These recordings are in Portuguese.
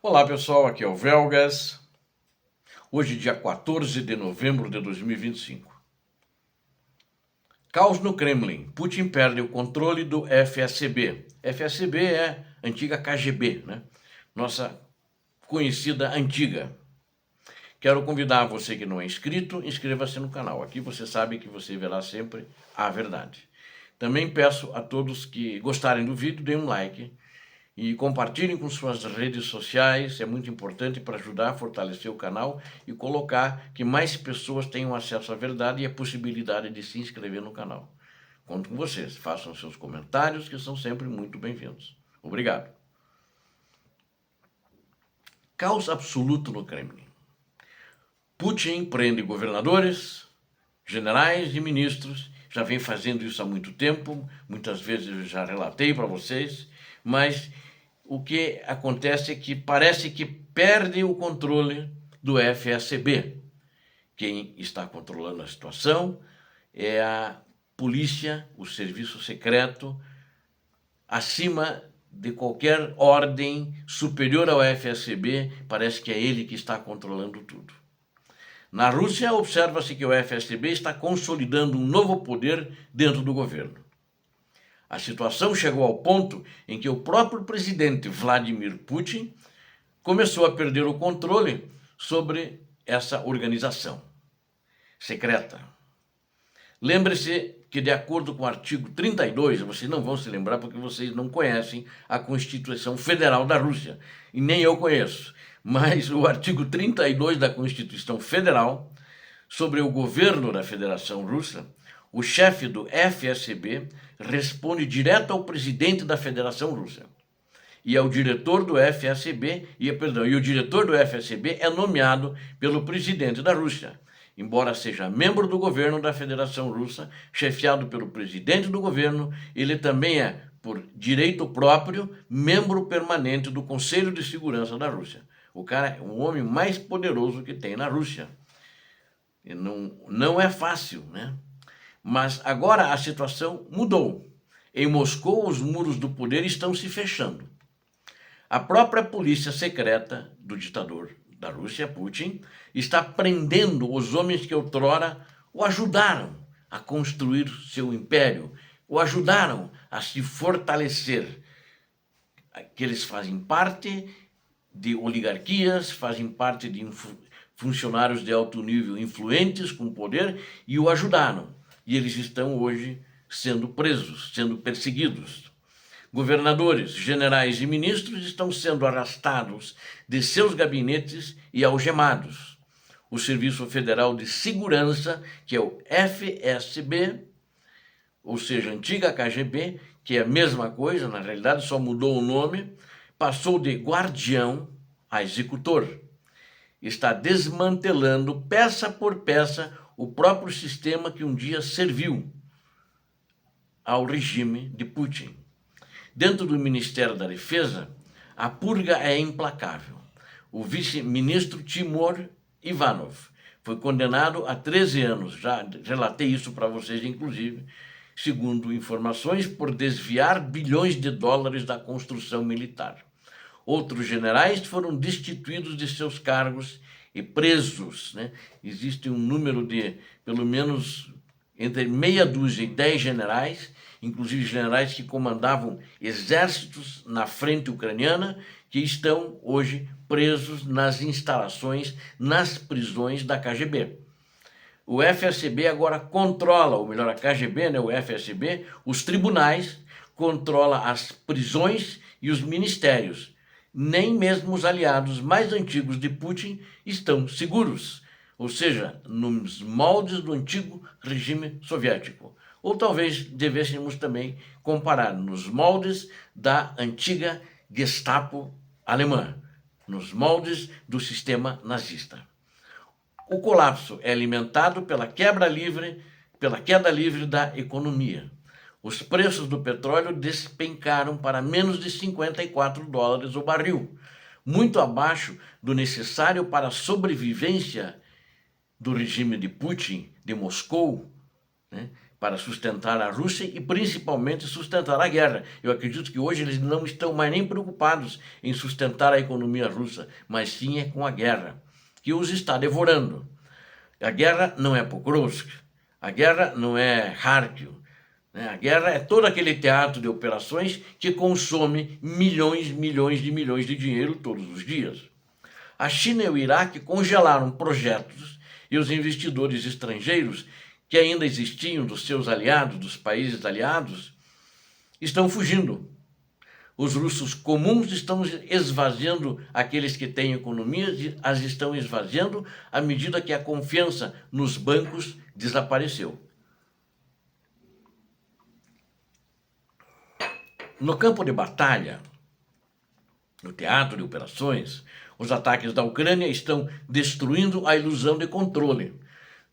Olá pessoal, aqui é o Velgas. Hoje, dia 14 de novembro de 2025. Caos no Kremlin. Putin perde o controle do FSB. FSB é a antiga KGB, né? Nossa conhecida antiga. Quero convidar você que não é inscrito, inscreva-se no canal. Aqui você sabe que você verá sempre a verdade. Também peço a todos que gostarem do vídeo, deem um like e compartilhem com suas redes sociais. É muito importante para ajudar a fortalecer o canal e colocar que mais pessoas tenham acesso à verdade e a possibilidade de se inscrever no canal. Conto com vocês, façam seus comentários que são sempre muito bem-vindos. Obrigado. Caos absoluto no Kremlin. Putin prende governadores, generais e ministros, já vem fazendo isso há muito tempo, muitas vezes eu já relatei para vocês, mas o que acontece é que parece que perde o controle do FSB. Quem está controlando a situação é a polícia, o serviço secreto, acima de qualquer ordem superior ao FSB, parece que é ele que está controlando tudo. Na Rússia, observa-se que o FSB está consolidando um novo poder dentro do governo. A situação chegou ao ponto em que o próprio presidente Vladimir Putin começou a perder o controle sobre essa organização secreta. Lembre-se que, de acordo com o artigo 32, vocês não vão se lembrar porque vocês não conhecem a Constituição Federal da Rússia, e nem eu conheço, mas o artigo 32 da Constituição Federal, sobre o governo da Federação Russa, o chefe do FSB responde direto ao presidente da Federação Russa e ao diretor do FSB, e o diretor do FSB é nomeado pelo presidente da Rússia, embora seja membro do governo da Federação Russa, chefiado pelo presidente do governo, ele também é, por direito próprio, membro permanente do Conselho de Segurança da Rússia. O cara é o homem mais poderoso que tem na Rússia. E não é fácil, né? Mas agora a situação mudou. Em Moscou, os muros do poder estão se fechando. A própria polícia secreta do ditador da Rússia, Putin, está prendendo os homens que outrora o ajudaram a construir seu império, o ajudaram a se fortalecer. Que eles fazem parte de oligarquias, fazem parte de funcionários de alto nível influentes, com poder, e o ajudaram. E eles estão hoje sendo presos, sendo perseguidos. Governadores, generais e ministros estão sendo arrastados de seus gabinetes e algemados. O Serviço Federal de Segurança, que é o FSB, ou seja, a antiga KGB, que é a mesma coisa, na realidade só mudou o nome, passou de guardião a executor. Está desmantelando peça por peça o próprio sistema que um dia serviu ao regime de Putin. Dentro do Ministério da Defesa, a purga é implacável. O vice-ministro Timur Ivanov foi condenado a 13 anos, já relatei isso para vocês, inclusive, segundo informações, por desviar bilhões de dólares da construção militar. Outros generais foram destituídos de seus cargos e presos, né? Existe um número de, pelo menos, entre meia dúzia e 10 generais, inclusive generais que comandavam exércitos na frente ucraniana, que estão hoje presos nas instalações, nas prisões da KGB. O FSB agora controla, ou melhor, a KGB, né, o FSB, os tribunais, controla as prisões e os ministérios. Nem mesmo os aliados mais antigos de Putin estão seguros, ou seja, nos moldes do antigo regime soviético. Ou talvez devêssemos também comparar nos moldes da antiga Gestapo alemã, nos moldes do sistema nazista. O colapso é alimentado pela queda livre da economia. Os preços do petróleo despencaram para menos de $54 o barril, muito abaixo do necessário para a sobrevivência do regime de Putin, de Moscou, né? para sustentar a Rússia e principalmente sustentar a guerra. Eu acredito que hoje eles não estão mais nem preocupados em sustentar a economia russa, mas sim é com a guerra, que os está devorando. A guerra não é Pokrovsk, a guerra não é Kharkiv, né? A guerra é todo aquele teatro de operações que consome milhões de dinheiro todos os dias. A China e o Iraque congelaram projetos e os investidores estrangeiros que ainda existiam dos seus aliados, dos países aliados, estão fugindo. Os russos comuns estão esvaziando aqueles que têm economias, as estão esvaziando à medida que a confiança nos bancos desapareceu. No campo de batalha, no teatro de operações, os ataques da Ucrânia estão destruindo a ilusão de controle.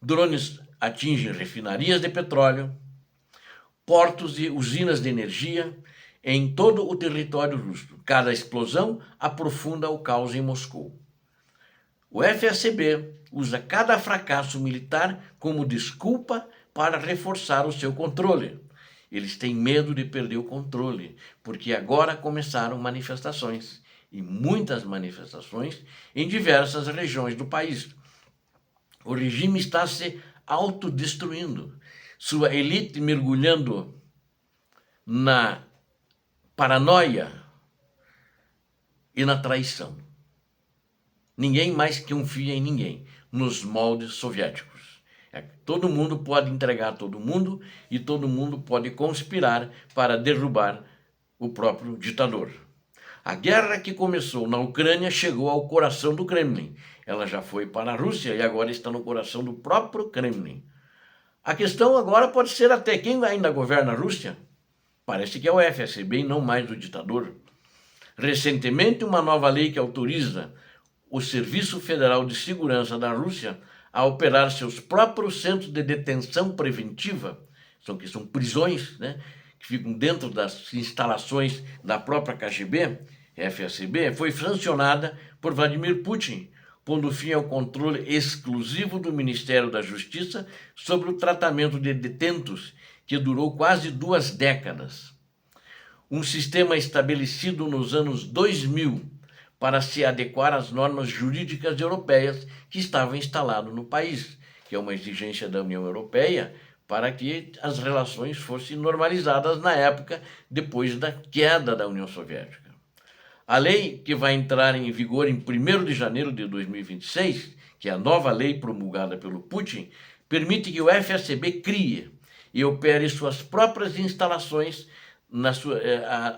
Drones atingem refinarias de petróleo, portos e usinas de energia em todo o território russo. Cada explosão aprofunda o caos em Moscou. O FSB usa cada fracasso militar como desculpa para reforçar o seu controle. Eles têm medo de perder o controle, porque agora começaram manifestações, e muitas manifestações em diversas regiões do país. O regime está se autodestruindo, sua elite mergulhando na paranoia e na traição. Ninguém mais confia em ninguém, nos moldes soviéticos. Todo mundo pode entregar todo mundo e todo mundo pode conspirar para derrubar o próprio ditador. A guerra que começou na Ucrânia chegou ao coração do Kremlin. Ela já foi para a Rússia e agora está no coração do próprio Kremlin. A questão agora pode ser até quem ainda governa a Rússia. Parece que é o FSB e não mais o ditador. Recentemente, uma nova lei que autoriza o Serviço Federal de Segurança da Rússia a operar seus próprios centros de detenção preventiva, que são prisões, né, que ficam dentro das instalações da própria KGB, FSB, foi sancionada por Vladimir Putin, pondo fim ao controle exclusivo do Ministério da Justiça sobre o tratamento de detentos, que durou quase 2 décadas. Um sistema estabelecido nos anos 2000 para se adequar às normas jurídicas europeias que estavam instaladas no país, que é uma exigência da União Europeia para que as relações fossem normalizadas na época depois da queda da União Soviética. A lei que vai entrar em vigor em 1º de janeiro de 2026, que é a nova lei promulgada pelo Putin, permite que o FSB crie e opere suas próprias instalações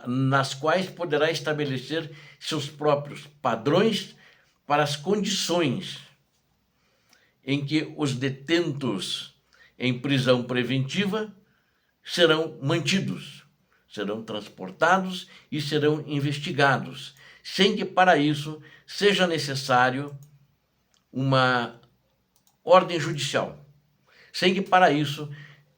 nas quais poderá estabelecer seus próprios padrões para as condições em que os detentos em prisão preventiva serão mantidos, serão transportados e serão investigados, sem que para isso seja necessário uma ordem judicial, sem que para isso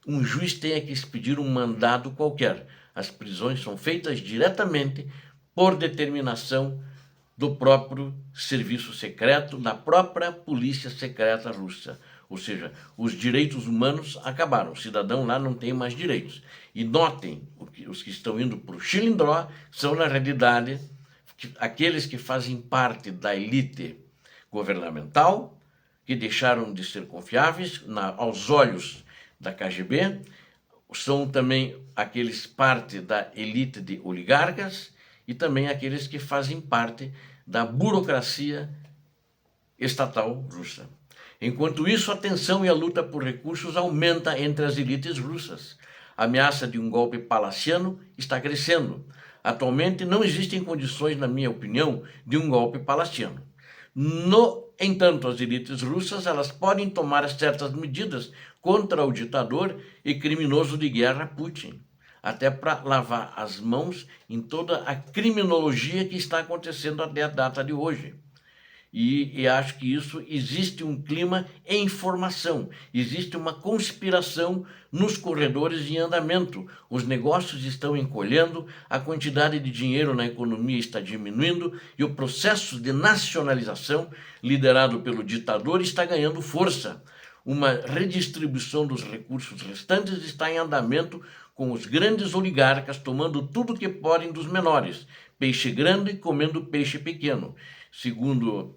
um juiz tenha que expedir um mandado qualquer. As prisões são feitas diretamente por determinação do próprio serviço secreto, da própria polícia secreta russa. Ou seja, os direitos humanos acabaram, o cidadão lá não tem mais direitos. E notem, os que estão indo para o Chilindró são, na realidade, aqueles que fazem parte da elite governamental, que deixaram de ser confiáveis aos olhos da KGB, são também aqueles parte da elite de oligarcas e também aqueles que fazem parte da burocracia estatal russa. Enquanto isso, a tensão e a luta por recursos aumenta entre as elites russas. A ameaça de um golpe palaciano está crescendo. Atualmente não existem condições, na minha opinião, de um golpe palaciano. No entanto, as elites russas elas podem tomar certas medidas contra o ditador e criminoso de guerra Putin, até para lavar as mãos em toda a criminologia que está acontecendo até a data de hoje. E acho que isso existe um clima em formação, existe uma conspiração nos corredores em andamento. Os negócios estão encolhendo, a quantidade de dinheiro na economia está diminuindo e o processo de nacionalização liderado pelo ditador está ganhando força. uma redistribuição dos recursos restantes está em andamento, com os grandes oligarcas tomando tudo que podem dos menores, peixe grande comendo peixe pequeno. Segundo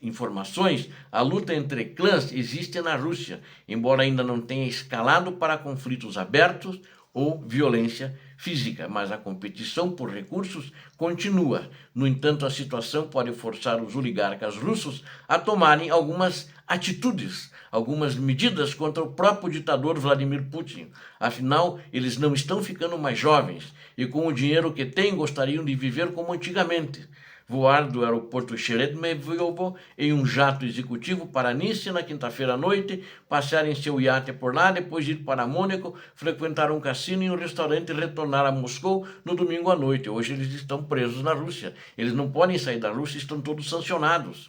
informações, a luta entre clãs existe na Rússia, embora ainda não tenha escalado para conflitos abertos ou violência física, mas a competição por recursos continua. No entanto, a situação pode forçar os oligarcas russos a tomarem algumas atitudes, algumas medidas contra o próprio ditador Vladimir Putin. Afinal, eles não estão ficando mais jovens e com o dinheiro que têm gostariam de viver como antigamente. Voar do aeroporto Sheremetyevo em um jato executivo para Nice na quinta-feira à noite, passear em seu iate por lá, depois ir para Mônaco, frequentar um cassino e um restaurante e retornar a Moscou no domingo à noite. Hoje eles estão presos na Rússia. Eles não podem sair da Rússia, estão todos sancionados.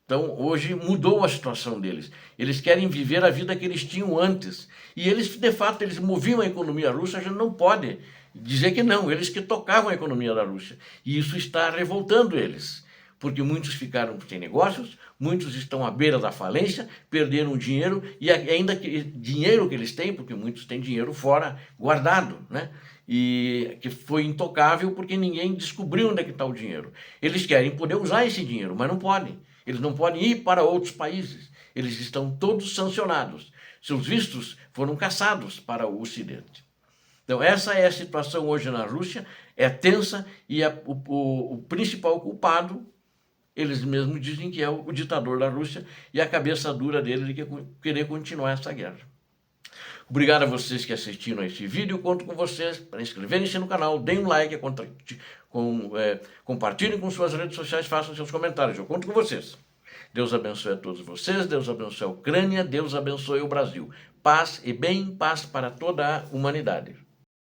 Então, hoje mudou a situação deles. Eles querem viver a vida que eles tinham antes. E eles, de fato, eles moviam a economia russa, a gente não pode dizer que não. Eles que tocavam a economia da Rússia. E isso está revoltando eles. Porque muitos ficaram sem negócios, muitos estão à beira da falência, perderam dinheiro, e ainda que dinheiro que eles têm, porque muitos têm dinheiro fora, guardado, né? E que foi intocável porque ninguém descobriu onde é que está o dinheiro. Eles querem poder usar esse dinheiro, mas não podem. Eles não podem ir para outros países. Eles estão todos sancionados. Seus vistos foram cassados para o Ocidente. Então, essa é a situação hoje na Rússia, é tensa, e o principal culpado, eles mesmos dizem que é o ditador da Rússia e a cabeça dura dele de querer continuar essa guerra. Obrigado a vocês que assistiram a esse vídeo. Conto com vocês para inscreverem-se no canal, deem um like, compartilhem com suas redes sociais, façam seus comentários. Eu conto com vocês. Deus abençoe a todos vocês, Deus abençoe a Ucrânia, Deus abençoe o Brasil. Paz e bem, paz para toda a humanidade.